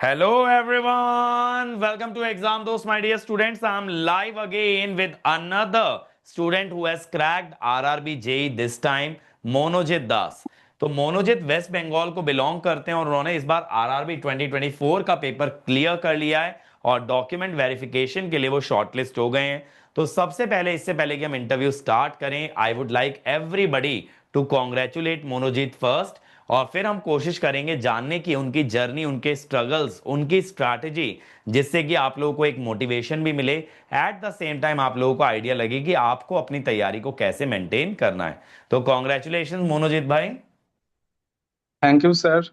Hello everyone, welcome to Exam Dos, my dear students. I'm live again with another student who has cracked RRB JEE this time, मोनोजित दास। तो मोनोजित waste Bengal को belong करते हैं और उन्होंने इस बार RRB 2024 का paper clear कर लिया है और डॉक्यूमेंट वेरिफिकेशन के लिए वो शॉर्टलिस्ट हो गए हैं। तो सबसे पहले, इससे पहले कि हम इंटरव्यू स्टार्ट करें, I would like everybody to congratulate Monojit first. और फिर हम कोशिश करेंगे जानने की उनकी जर्नी, उनके स्ट्रगल्स, उनकी स्ट्रैटेजी, जिससे कि आप लोगों को एक मोटिवेशन भी मिले। एट द सेम टाइम आप लोगों को आइडिया लगे कि आपको अपनी तैयारी को कैसे मेंटेन करना है। तो कॉन्ग्रेचुलेशन मोनोजीत भाई। Thank you sir.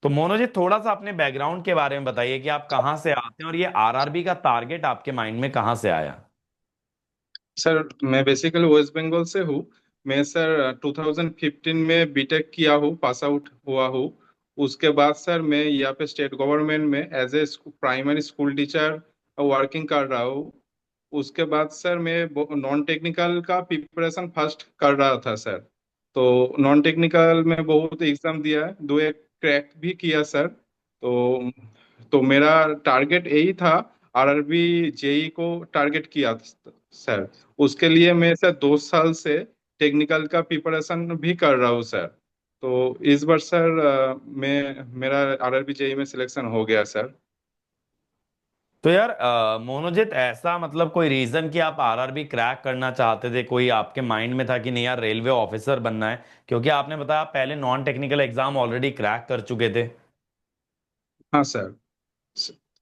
तो मोनोजीत, थोड़ा सा अपने बैकग्राउंड के बारे में बताइए कि आप कहाँ से आते हैं और ये आरआरबी का टारगेट आपके माइंड में कहाँ से आया। सर मैं बेसिकली वेस्ट बंगाल से हूँ। मैं सर 2015 में बीटेक किया हूँ, पास आउट हुआ हूँ। उसके बाद सर मैं यहाँ पे स्टेट गवर्नमेंट में as a primary school teacher working कर रहा हूँ। उसके बाद सर मैं नॉन टेक्निकल का प्रिपरेशन फर्स्ट कर रहा था सर। तो नॉन टेक्निकल में बहुत एग्जाम दिया है, दो एक क्रैक भी किया सर। तो मेरा टारगेट यही था, आरआरबी जेई को टारगेट किया सर। उसके लिए मैं सर 2 साल से टेक्निकल का प्रिपरेशन भी कर रहा हूँ सर। तो इस बार सर मैं मेरा आरआरबी जेई में सिलेक्शन हो गया सर। तो यार मोनोजित, ऐसा मतलब कोई रीजन कि आप आरआरबी क्रैक करना चाहते थे, कोई आपके माइंड में था कि नहीं यार रेलवे ऑफिसर बनना है? क्योंकि आपने बताया आप पहले non technical exam already crack कर चुके थे। हाँ सर।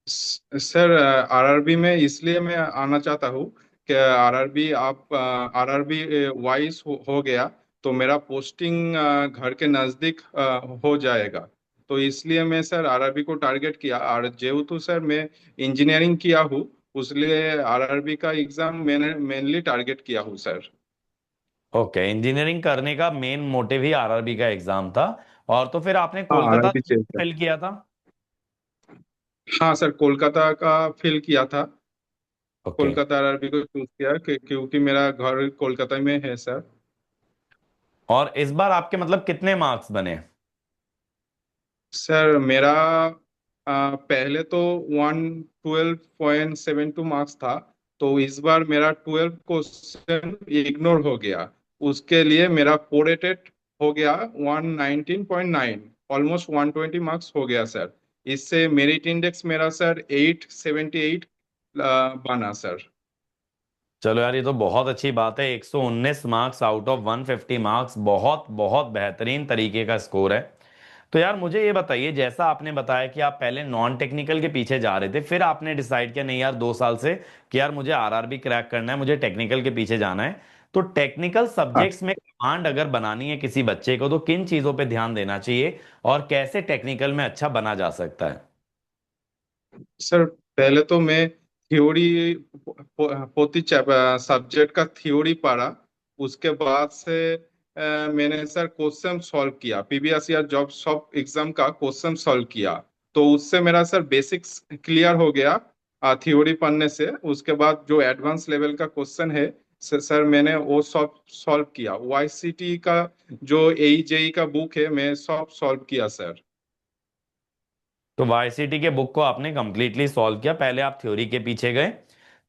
सर आरआरबी में इसलिए मैं आना चाहता हूँ कि आरआरबी आप आरआरबी वाइस हो गया तो मेरा पोस्टिंग घर के नज़दीक हो जाएगा। तो इसलिए मैं सर आरआरबी को टारगेट किया, और जेहेतु सर मैं इंजीनियरिंग किया हूँ, उसलिए आरआरबी का एग्जाम मैंने मेनली टारगेट किया हूँ सर। ओके, इंजीनियरिंग करने का मेन मोटिव ही आरआरबी का एग्जाम था। और तो फिर आपने हाँ कोलकाता आरआरबी चाहिए सर। फिल किया था? हाँ सर, कोलकाता का फिल किया था। ओके। कोलकाता आरआरबी को चूज किया क्योंकि मेरा घर कोलकाता में है सर। और इस बार आपके मतलब कितने मार्क्स बने? सर मेरा पहले तो 112.72 मार्क्स था। तो इस बार मेरा 12 क्वेश्चन इग्नोर हो गया। उसके लिए मेरा प्रोरेटेड हो गया 119.9, ऑलमोस्ट 120 मार्क्स हो गया सर। इससे मेरिट इंडेक्स मेरा सर 878 बना सर। चलो यार, ये तो बहुत अच्छी बात है। 119 मार्क्स आउट ऑफ 150 मार्क्स, बहुत बहुत बेहतरीन तरीके का स्कोर है। तो यार मुझे ये बताइए, जैसा आपने बताया कि आप पहले नॉन टेक्निकल के पीछे जा रहे थे, फिर आपने डिसाइड किया नहीं यार 2 साल से कि यार मुझे आरआरबी क्रैक करना है, मुझे टेक्निकल के पीछे जाना है। तो टेक्निकल हाँ सब्जेक्ट्स में कमांड अगर बनानी है किसी बच्चे को, तो किन चीजों पे ध्यान देना चाहिए और कैसे टेक्निकल में अच्छा बना जा सकता है? सर, पहले तो मैं थ्योरी प्रति सब्जेक्ट का थ्योरी पढ़ा। उसके बाद से मैंने सर क्वेश्चन सॉल्व किया, प्रीवियस ईयर जॉब सब एग्जाम का क्वेश्चन सॉल्व किया। तो उससे मेरा सर बेसिक्स क्लियर हो गया थ्योरी पढ़ने से। उसके बाद जो एडवांस लेवल का क्वेश्चन है सर मैंने वो सब सॉल्व किया। वाईसीटी का जो एई का बुक है, मैं सब सॉल्व किया सर। तो वाईसीटी के बुक को आपने कंप्लीटली सॉल्व किया, पहले आप थ्योरी के पीछे गए।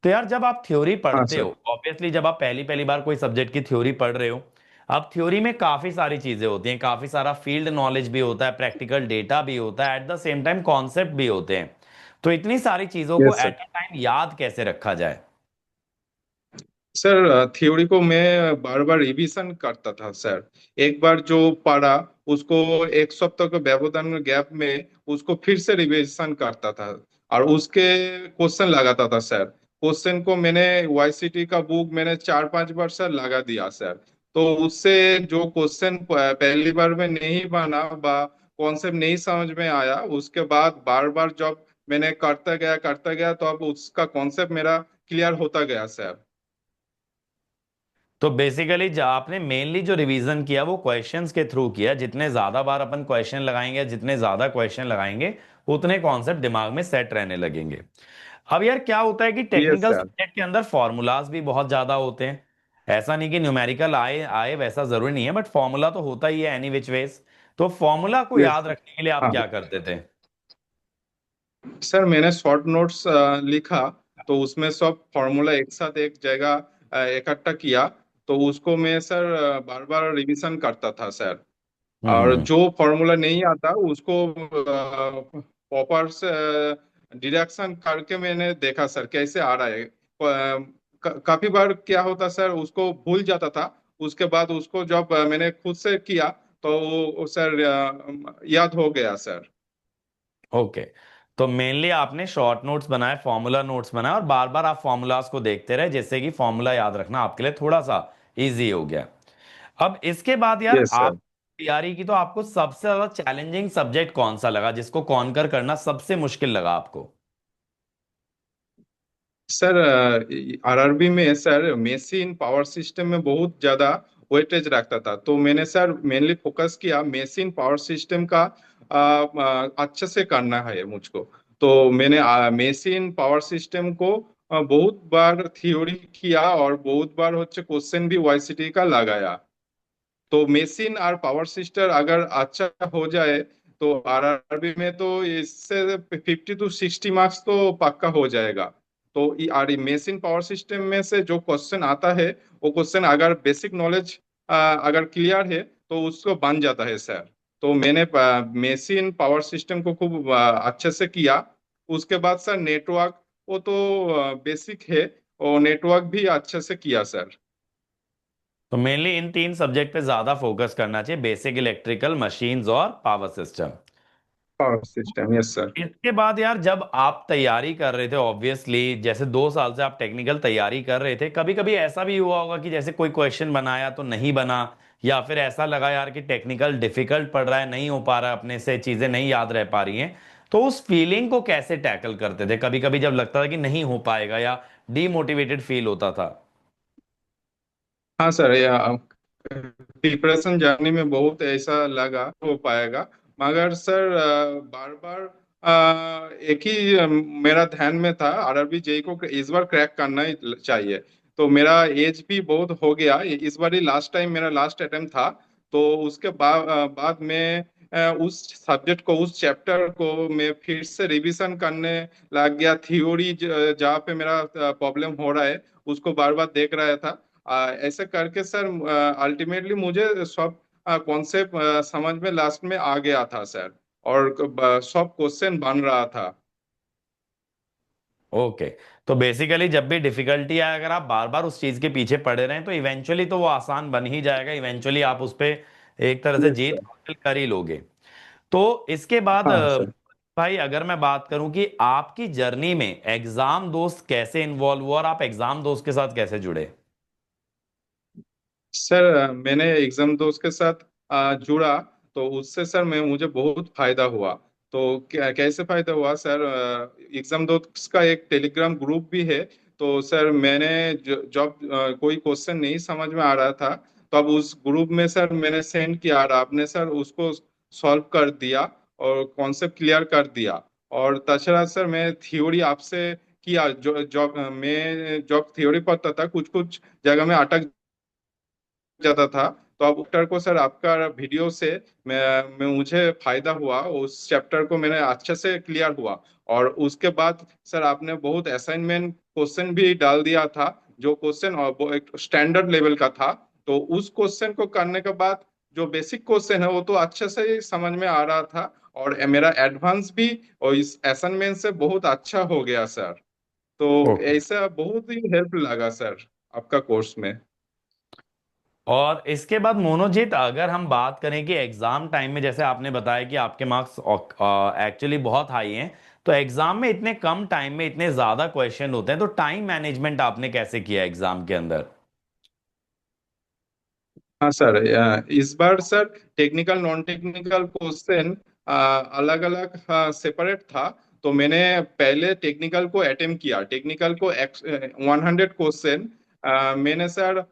तो यार जब आप थ्योरी हाँ पढ़ते सर। हो, ऑब्वियसली जब आप पहली पहली बार कोई सब्जेक्ट की थ्योरी पढ़ रहे हो, अब थ्योरी में काफी सारी चीजें होती हैं, काफी सारा फील्ड नॉलेज भी होता है, प्रैक्टिकल डेटा भी होता है, at the same time concept भी होते हैं। तो इतनी सारी चीजों को yes sir. At a time याद कैसे रखा जाए? सर थ्योरी को मैं बार बार रिवीजन करता था सर। एक बार जो पढ़ा उसको एक सप्ताह के व्यवधान में गैप में उसको फिर से रिवीजन करता था, और उसके क्वेश्चन लगाता था सर। क्वेश्चन को मैंने वाईसीटी का बुक मैंने 4-5 बार सर लगा दिया सर। तो उससे जो क्वेश्चन पहली बार में नहीं बना बा कॉन्सेप्ट नहीं समझ में आया, उसके बाद बार बार जब मैंने करता गया तो अब उसका कॉन्सेप्ट मेरा क्लियर होता गया सर। तो बेसिकली जो आपने मेनली जो रिवीजन किया वो क्वेश्चंस के थ्रू किया। जितने ज्यादा बार अपन क्वेश्चन लगाएंगे, जितने ज्यादा क्वेश्चन लगाएंगे, उतने कॉन्सेप्ट दिमाग में सेट रहने लगेंगे। अब यार क्या होता है कि यस टेक्निकल सर। सब्जेक्ट के अंदर फॉर्मूलाज भी बहुत ज्यादा होते हैं। ऐसा नहीं कि न्यूमेरिकल आए आए वैसा जरूरी नहीं है, बट फॉर्मूला तो होता ही है एनी विच वेज। तो फॉर्मूला को यस। याद रखने के लिए आप हाँ क्या करते थे? सर मैंने शॉर्ट नोट्स लिखा, तो उसमें सब फॉर्मूला एक साथ एक जगह इकट्ठा किया। तो उसको मैं सर बार बार रिवीजन करता था सर। और हम्म। जो फॉर्मूला नहीं आता उसको प्रॉपर से डिडक्शन करके मैंने देखा सर कैसे आ रहा है। काफी बार क्या होता सर, उसको भूल जाता था। उसके बाद उसको जब मैंने खुद से किया तो वो सर याद हो गया सर। ओके। तो मेनली आपने शॉर्ट नोट्स बनाए, फॉर्मूला नोट्स बनाए, और बार बार आप फॉर्मूलाज को देखते रहे, जिससे कि फॉर्मूला याद रखना आपके लिए थोड़ा सा इजी हो गया। अब इसके बाद यार यस सर। आप तैयारी की, तो आपको सबसे ज्यादा चैलेंजिंग सब्जेक्ट कौन सा लगा, जिसको कॉन्कर करना सबसे मुश्किल लगा आपको? सर आरआरबी में सर मेसिन पावर सिस्टम में बहुत ज्यादा वेटेज रखता था, तो मैंने सर मेनली फोकस किया मेसिन पावर सिस्टम का अच्छे से करना है मुझको। तो मैंने मेसिन पावर सिस्टम को बहुत बार थ्योरी किया और बहुत बार होच्छे क्वेश्चन भी वाईसीटी का लगाया। तो मेसिन और पावर सिस्टम अगर अच्छा हो जाए तो आरआरबी में तो इससे 50 to 60 मार्क्स तो पक्का हो जाएगा। तो और मेसिन पावर सिस्टम में से जो क्वेश्चन आता है वो क्वेश्चन अगर बेसिक नॉलेज अगर क्लियर है तो उसको बन जाता है सर। तो मैंने मेसिन पावर सिस्टम को खूब अच्छे से किया। उसके बाद सर नेटवर्क, वो तो बेसिक है, और नेटवर्क भी अच्छे से किया सर। तो मेनली इन तीन सब्जेक्ट पे ज्यादा फोकस करना चाहिए, बेसिक इलेक्ट्रिकल मशीन्स और power system. Power system yes sir. इसके बाद यार जब आप तैयारी कर रहे थे, ऑब्वियसली जैसे 2 साल से आप टेक्निकल तैयारी कर रहे थे, कभी कभी ऐसा भी हुआ होगा कि जैसे कोई क्वेश्चन बनाया तो नहीं बना, या फिर ऐसा लगा यार कि टेक्निकल डिफिकल्ट पड़ रहा है, नहीं हो पा रहा है, अपने से चीजें नहीं याद रह पा रही हैं। तो उस फीलिंग को कैसे टैकल करते थे, कभी कभी जब लगता था कि नहीं हो पाएगा या डीमोटिवेटेड फील होता था? हाँ सर, प्रिपरेशन जर्नी में बहुत ऐसा लगा हो पाएगा। मगर सर बार बार एक ही मेरा ध्यान में था, आरआरबी जेई को इस बार क्रैक करना ही चाहिए। तो मेरा एज भी बहुत हो गया, इस बार ही लास्ट टाइम मेरा लास्ट अटेम्प्ट था। तो उसके बाद में उस सब्जेक्ट को, उस चैप्टर को मैं फिर से रिवीजन करने लग गया। थ्योरी जहाँ पे मेरा प्रॉब्लम हो रहा है उसको बार बार देख रहा था। ऐसे करके सर अल्टीमेटली मुझे सब कॉन्सेप्ट समझ में लास्ट में आ गया था सर। और सब क्वेश्चन बन रहा था। ओके। तो बेसिकली जब भी डिफिकल्टी आए, अगर आप बार बार उस चीज के पीछे पड़े रहें, तो इवेंचुअली तो वो आसान बन ही जाएगा, इवेंचुअली आप उस पे एक तरह से यस जीत सर। हासिल कर ही लोगे। तो इसके बाद हाँ सर। भाई अगर मैं बात करूं कि आपकी जर्नी में एग्जाम दोस्त कैसे इन्वॉल्व हुआ और आप एग्जाम दोस्त के साथ कैसे जुड़े? सर मैंने एग्जाम दोस्त के साथ जुड़ा, तो उससे सर मैं मुझे बहुत फायदा हुआ। तो कैसे फायदा हुआ सर, एग्जाम दोस्त का एक टेलीग्राम ग्रुप भी है। तो सर मैंने जब कोई क्वेश्चन नहीं समझ में आ रहा था, तो अब उस ग्रुप में सर मैंने सेंड किया और आपने सर उसको सॉल्व कर दिया और कॉन्सेप्ट क्लियर कर दिया। और ताछड़ा सर मैं थ्योरी आपसे किया, जो जब मैं जब थ्योरी पढ़ता था कुछ कुछ जगह में अटक जाता था। तो अब चैप्टर को सर आपका वीडियो से मैं मुझे फायदा हुआ, उस चैप्टर को मैंने अच्छे से क्लियर हुआ। और उसके बाद सर आपने बहुत असाइनमेंट क्वेश्चन भी डाल दिया था, जो क्वेश्चन एक स्टैंडर्ड लेवल का था। तो उस क्वेश्चन को करने के बाद जो बेसिक क्वेश्चन है वो तो अच्छे से ही समझ में आ रहा था। और मेरा एडवांस भी और इस असाइनमेंट से बहुत अच्छा हो गया सर। तो ओके। ऐसा बहुत ही हेल्प लगा सर आपका कोर्स में। और इसके बाद मोनोजीत, अगर हम बात करें कि एग्जाम टाइम में, जैसे आपने बताया कि आपके मार्क्स एक्चुअली बहुत हाई हैं, तो एग्जाम में इतने कम टाइम में इतने ज्यादा क्वेश्चन होते हैं, तो टाइम मैनेजमेंट आपने कैसे किया एग्जाम के अंदर? हाँ सर, इस बार sir technical non technical question अलग अलग सेपरेट था। तो मैंने पहले टेक्निकल को अटेम्प्ट किया, टेक्निकल को 100 क्वेश्चन मैंने सर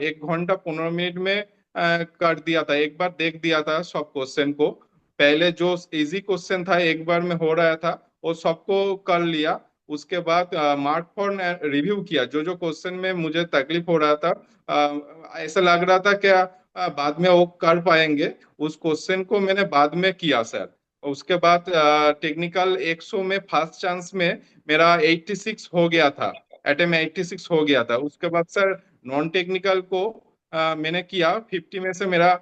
1 घंटा 15 मिनट में कर दिया था। एक बार देख दिया था सब क्वेश्चन को। पहले जो इजी क्वेश्चन था एक बार में हो रहा था, वो सबको कर लिया। उसके बाद मार्क फॉर रिव्यू किया, जो जो क्वेश्चन में मुझे तकलीफ हो रहा था, ऐसा लग रहा था क्या बाद में वो कर पाएंगे, उस क्वेश्चन को मैंने बाद में किया सर। उसके बाद टेक्निकल 100 में फर्स्ट चांस में मेरा 86 हो गया था, अटेम्प्ट 86 हो गया था। उसके बाद सर नॉन टेक्निकल को मैंने किया, 50 में से मेरा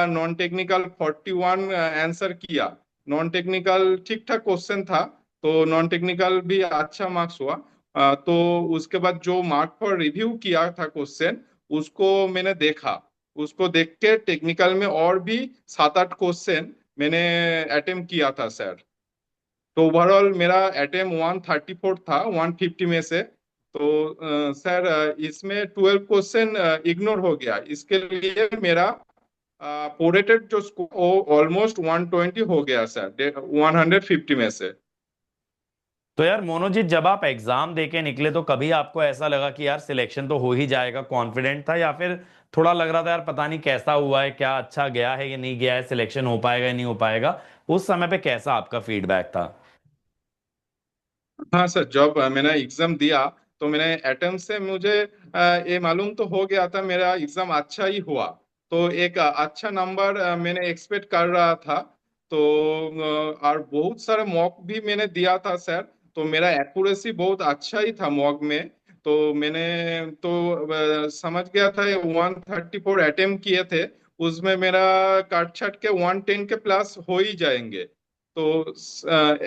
नॉन टेक्निकल 41 आंसर किया। नॉन टेक्निकल ठीक ठाक क्वेश्चन था, तो नॉन टेक्निकल भी अच्छा मार्क्स हुआ। तो उसके बाद जो मार्क पर रिव्यू किया था क्वेश्चन, उसको मैंने देखा। उसको देख के टेक्निकल में और भी 7-8 क्वेश्चन मैंने अटेम्प्ट किया था सर। तो ओवरऑल मेरा अटेम्प्ट 134 था 150 में से। तो सर इसमें 12 क्वेश्चन इग्नोर हो गया, इसके लिए मेरा प्रोरेटेड जो स्कोर ऑलमोस्ट 120 हो गया सर 150 में से। तो यार मोनोजीत, जब आप एग्जाम दे के निकले तो कभी आपको ऐसा लगा कि यार सिलेक्शन तो हो ही जाएगा, कॉन्फिडेंट था, या फिर थोड़ा लग रहा था यार पता नहीं कैसा हुआ है, क्या अच्छा गया है या नहीं गया है, सिलेक्शन हो पाएगा या नहीं हो पाएगा? उस समय पे कैसा आपका फीडबैक था? हाँ सर, जब मैंने एग्जाम दिया तो मैंने अटेम्प्ट से मुझे ये मालूम तो हो गया था मेरा एग्जाम अच्छा ही हुआ। तो एक अच्छा नंबर मैंने एक्सपेक्ट कर रहा था। तो और बहुत सारे मॉक भी मैंने दिया था सर। तो मेरा एक्यूरेसी बहुत अच्छा ही था मॉक में। तो मैंने तो समझ गया था 134 अटेम्प्ट किए थे, उसमें मेरा काट छाट के 110 के प्लस हो ही जाएंगे। तो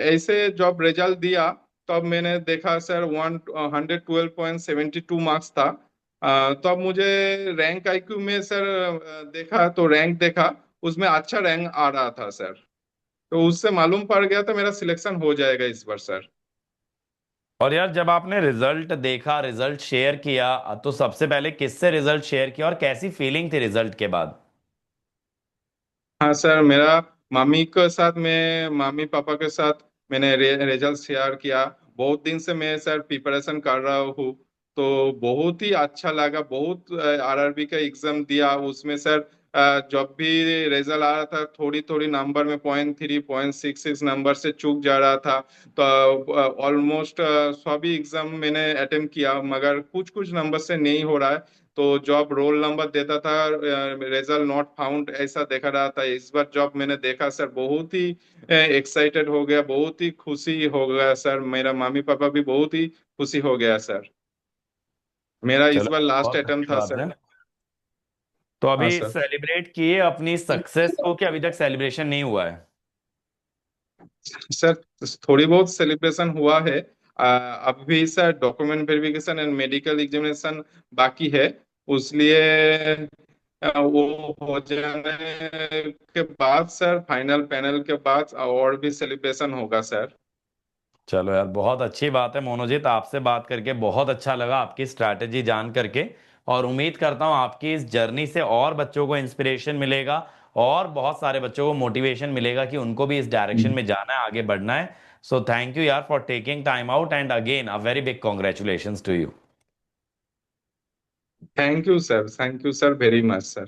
ऐसे जब रिजल्ट दिया तब मैंने देखा सर 112.72 मार्क्स था। तब मुझे रैंक आईक्यू में सर देखा तो रैंक देखा, उसमें अच्छा रैंक आ रहा था सर। तो उससे मालूम पड़ गया था मेरा सिलेक्शन हो जाएगा इस बार सर। और यार जब आपने रिजल्ट देखा, रिजल्ट शेयर किया, तो सबसे पहले किससे रिजल्ट शेयर किया और कैसी फीलिंग थी रिजल्ट के बाद? हाँ सर, मेरा मामी के साथ, मैं मामी पापा के साथ मैंने रिजल्ट शेयर किया। बहुत दिन से मैं सर प्रिपरेशन कर रहा हूँ, तो बहुत ही अच्छा लगा। बहुत आरआरबी का एग्जाम दिया, उसमें सर जब भी रिजल्ट आ रहा था थोड़ी थोड़ी नंबर में 0.3 0.66 नंबर से चूक जा रहा था। तो ऑलमोस्ट सभी एग्जाम मैंने अटेम्प्ट किया, मगर कुछ कुछ नंबर से नहीं हो रहा है। तो जॉब रोल नंबर देता था, रिजल्ट नॉट फाउंड ऐसा देखा रहा था। इस बार जॉब मैंने देखा सर, बहुत ही एक्साइटेड हो गया, बहुत ही खुशी हो गया सर। मेरा मम्मी पापा भी बहुत ही खुशी हो गया सर। मेरा इस चलो बार लास्ट बहुत अच्छी अटेम्प्ट था बात सर। है। तो हाँ अभी सर। सेलिब्रेट किए अपनी सक्सेस को कि अभी तक सेलिब्रेशन नहीं हुआ है? सर थोड़ी बहुत सेलिब्रेशन हुआ है। अब भी sir document verification and medical examination बाकी है। उसलिए वो हो जाने के बाद सर, फाइनल पैनल के बाद और भी सेलिब्रेशन होगा सर। चलो यार बहुत अच्छी बात है मोनोजीत, आपसे बात करके बहुत अच्छा लगा, आपकी स्ट्रैटेजी जान करके। और उम्मीद करता हूँ आपकी इस जर्नी से और बच्चों को इंस्पिरेशन मिलेगा, और बहुत सारे बच्चों को मोटिवेशन मिलेगा कि उनको भी इस डायरेक्शन में जाना है, आगे बढ़ना है। सो थैंक यू यार for taking time out, and again a very big congratulations to you. Thank you sir, thank you sir very much sir.